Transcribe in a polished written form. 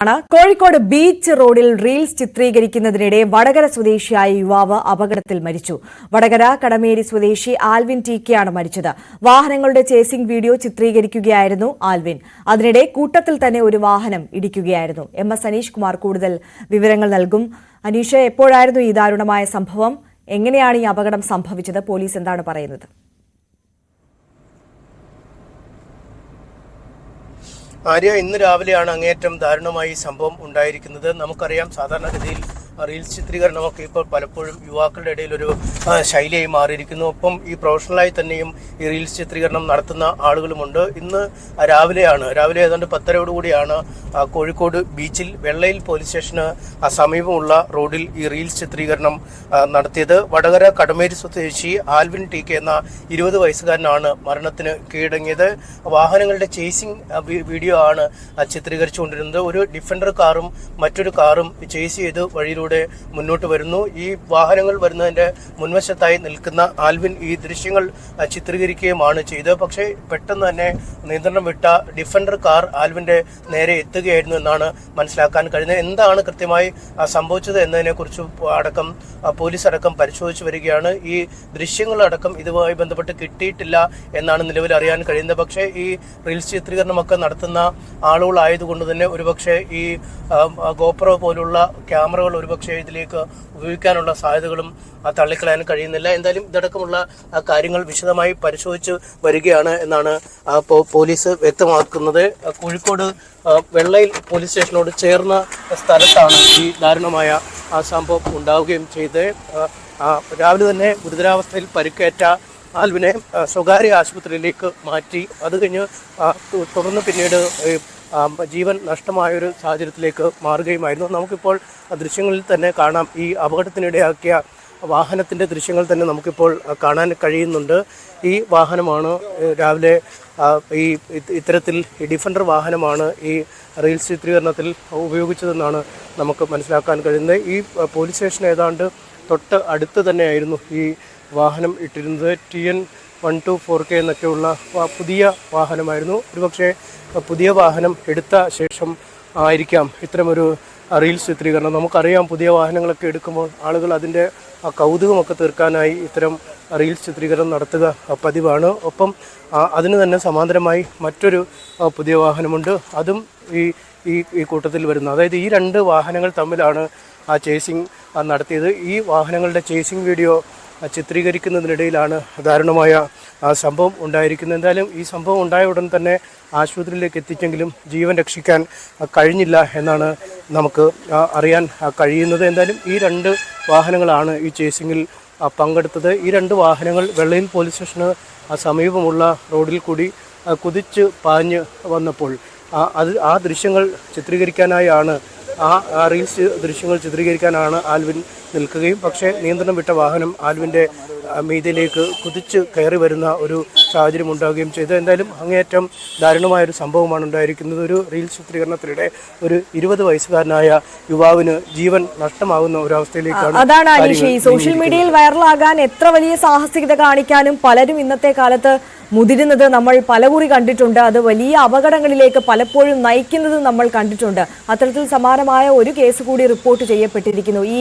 Kozhikode beach റോഡിൽ reels ചിത്രീകരിക്കുന്നതിനിടെ Vadakara സ്വദേശിയായ യുവാവ് അപകടത്തിൽ മരിച്ചു. വടകര കടമേരി സ്വദേശി ആൽവിൻ ടിക്കെയാണ് മരിച്ചത്. വാഹനങ്ങളുടെ ചേസിംഗ് വീഡിയോ ചിത്രീകരിക്കുകയായിരുന്നു ആൽവിൻ. അതിനിടെ കൂട്ടത്തിൽ തന്നെ ഒരു വാഹനം ഇടിക്കുകയായിരുന്നു. MS അനീഷ് കുമാർ കൂടുതൽ വിവരങ്ങൾ നൽകും. അനീഷ്, എപ്പോഴായിരുന്നു ഈ ദാരുണമായ സംഭവം? എങ്ങനെയാണ് ഈ അപകടം സംഭവിച്ചത്? പോലീസ് എന്താണ് പറയുന്നത്? ആര്യ, ഇന്ന് രാവിലെയാണ് അങ്ങേയറ്റം ദാരുണമായി സംഭവം ഉണ്ടായിരിക്കുന്നത്. നമുക്കറിയാം, സാധാരണഗതിയിൽ റീൽസ് ചിത്രീകരണമൊക്കെ ഇപ്പോൾ പലപ്പോഴും യുവാക്കളുടെ ഇടയിൽ ഒരു ശൈലിയായി മാറിയിരിക്കുന്നു. ഒപ്പം ഈ പ്രൊഫഷണലായി തന്നെയും ഈ റീൽസ് ചിത്രീകരണം നടത്തുന്ന ആളുകളുമുണ്ട്. ഇന്ന് രാവിലെ ഏതാണ്ട് 10:30 കോഴിക്കോട് ബീച്ചിൽ വെള്ളയിൽ പോലീസ് സ്റ്റേഷന് സമീപമുള്ള റോഡിൽ ഈ റീൽസ് ചിത്രീകരണം നടത്തിയത്. വടകര കടമേരി സ്വദേശി ആൽവിൻ ടിക്കെ എന്ന 20 വയസ്സുകാരനാണ് മരണത്തിന് കീഴടങ്ങിയത്. വാഹനങ്ങളുടെ ചേസിംഗ് വീഡിയോ ആണ് ചിത്രീകരിച്ചുകൊണ്ടിരുന്നത്. ഒരു ഡിഫൻഡർ കാറും മറ്റൊരു കാറും ചേസ് ചെയ്ത് വഴിയിലൂടെ മുന്നോട്ട് വരുന്നു. ഈ വാഹനങ്ങൾ വരുന്നതിന്റെ മുൻവശത്തായി നിൽക്കുന്ന ആൽവിൻ ഈ ദൃശ്യങ്ങൾ ചിത്രീകരിക്കുകയുമാണ് ചെയ്തത്. പക്ഷേ പെട്ടെന്ന് തന്നെ നിയന്ത്രണം വിട്ട ഡിഫൻഡർ കാർ ആൽവിന്റെ നേരെ എത്തുകയായിരുന്നു എന്നാണ് മനസ്സിലാക്കാൻ കഴിയുന്നത്. എന്താണ് കൃത്യമായി സംഭവിച്ചത് എന്നതിനെ കുറിച്ച് പോലീസ് അടക്കം പരിശോധിച്ചു വരികയാണ്. ഈ ദൃശ്യങ്ങളടക്കം ഇതുമായി ബന്ധപ്പെട്ട് കിട്ടിയിട്ടില്ല എന്നാണ് നിലവിൽ അറിയാൻ കഴിയുന്നത്. പക്ഷേ ഈ റീൽസ് ചിത്രീകരണമൊക്കെ നടത്തുന്ന ആളുകളായതുകൊണ്ട് തന്നെ ഒരുപക്ഷെ ഈ ഗോപ്രോ പോലുള്ള ക്യാമറകൾ ഒരുപക്ഷെ ഇതിലേക്ക് ഉപയോഗിക്കാനുള്ള സാധ്യതകളും തള്ളിക്കളയാൻ കഴിയുന്നില്ല. എന്തായാലും ഇതടക്കമുള്ള കാര്യങ്ങൾ വിശദമായി പരിശോധിച്ച് വരികയാണ് എന്നാണ് പോലീസ് വ്യക്തമാക്കുന്നത്. കോഴിക്കോട് വെള്ളയിൽ പോലീസ് സ്റ്റേഷനോട് ചേർന്ന സ്ഥലത്താണ് ഈ ദാരുണമായ സംഭവം ഉണ്ടാവുകയും ചെയ്ത് രാവിലെ തന്നെ ഗുരുതരാവസ്ഥയിൽ പരിക്കേറ്റ ആൽവിനെ സ്വകാര്യ ആശുപത്രിയിലേക്ക് മാറ്റി. അത് കഴിഞ്ഞ് തുടർന്ന് പിന്നീട് ജീവൻ നഷ്ടമായൊരു സാഹചര്യത്തിലേക്ക് മാറുകയുമായിരുന്നു. നമുക്കിപ്പോൾ ദൃശ്യങ്ങളിൽ തന്നെ കാണാം, ഈ അപകടത്തിനിടയാക്കിയ വാഹനത്തിൻ്റെ ദൃശ്യങ്ങൾ തന്നെ നമുക്കിപ്പോൾ കാണാൻ കഴിയുന്നുണ്ട്. ഈ വാഹനമാണ് രാവിലെ ഇത്തരത്തിൽ ഡിഫൻഡർ വാഹനമാണ് ഈ റീൽസ് ചിത്രീകരണത്തിൽ ഉപയോഗിച്ചതെന്നാണ് നമുക്ക് മനസ്സിലാക്കാൻ കഴിയുന്നത്. ഈ പോലീസ് സ്റ്റേഷൻ ഏതാണ്ട് തൊട്ട് അടുത്ത് തന്നെയായിരുന്നു ഈ വാഹനം ഇട്ടിരുന്നത്. TN 124K എന്നൊക്കെയുള്ള പുതിയ വാഹനമായിരുന്നു. ഒരുപക്ഷെ പുതിയ വാഹനം എടുത്ത ശേഷം ആയിരിക്കാം ഇത്തരമൊരു റീൽസ് ചിത്രീകരണം. നമുക്കറിയാം, പുതിയ വാഹനങ്ങളൊക്കെ എടുക്കുമ്പോൾ ആളുകൾ അതിൻ്റെ കൗതുകമൊക്കെ തീർക്കാനായി ഇത്തരം റീൽസ് ചിത്രീകരണം നടത്തുക പതിവാണ്. ഒപ്പം അതിന് തന്നെ സമാന്തരമായി മറ്റൊരു പുതിയ വാഹനമുണ്ട്. അതും ഈ കൂട്ടത്തിൽ വരുന്നു. അതായത് ഈ 2 വാഹനങ്ങൾ തമ്മിലാണ് ചേസിംഗ് നടത്തിയത്. ഈ വാഹനങ്ങളുടെ ചേസിംഗ് വീഡിയോ ചിത്രീകരിക്കുന്നതിനിടയിലാണ് ദാരുണമായ സംഭവം ഉണ്ടായിരിക്കുന്നത്. എന്തായാലും ഈ സംഭവം ഉണ്ടായ ഉടൻ തന്നെ ആശുപത്രിയിലേക്ക് എത്തിച്ചെങ്കിലും ജീവൻ രക്ഷിക്കാൻ കഴിഞ്ഞില്ല എന്നാണ് നമുക്ക് അറിയാൻ കഴിയുന്നത്. എന്തായാലും ഈ 2 വാഹനങ്ങളാണ് ഈ ചേസിങ്ങിൽ പങ്കെടുത്തത്. ഈ 2 വാഹനങ്ങൾ വെള്ളയിൽ പോലീസ് സ്റ്റേഷന് സമീപമുള്ള റോഡിൽ കൂടി കുതിച്ച് പാഞ്ഞ് വന്നപ്പോൾ ആ ദൃശ്യങ്ങൾ ചിത്രീകരിക്കാനായാണ് റീൽസ് ദൃശ്യങ്ങൾ ചിത്രീകരിക്കാനാണ് ആൽവിൻ നിൽക്കുകയും പക്ഷേ നിയന്ത്രണം വിട്ട വാഹനം ആൽവിൻ്റെ മീതിലേക്ക് കുതിച്ച് കയറി വരുന്ന ഒരു സാഹചര്യം ഉണ്ടാവുകയും ചെയ്തു. എന്തായാലും അങ്ങേയറ്റം ദാരുണമായൊരു സംഭവമാണ് ഉണ്ടായിരിക്കുന്നത്. ഒരു റീൽസ് ചിത്രീകരണത്തിനിടെ ഒരു 20 വയസ്സുകാരനായ യുവാവിന് ജീവൻ നഷ്ടമാകുന്ന ഒരു അവസ്ഥയിലേക്കാണ്. അതാണ് അനീഷ്, ഈ സോഷ്യൽ മീഡിയയിൽ വൈറലാകാൻ എത്ര വലിയ സാഹസികത കാണിക്കാനും പലരും ഇന്നത്തെ കാലത്ത് മുതിരുന്നത് നമ്മൾ പലകുറി കണ്ടിട്ടുണ്ട്. അത് വലിയ അപകടങ്ങളിലേക്ക് പലപ്പോഴും നയിക്കുന്നത് നമ്മൾ കണ്ടിട്ടുണ്ട്. അത്തരത്തിൽ സമാനമായ ഒരു കേസ് കൂടി റിപ്പോർട്ട് ചെയ്യപ്പെട്ടിരിക്കുന്നു.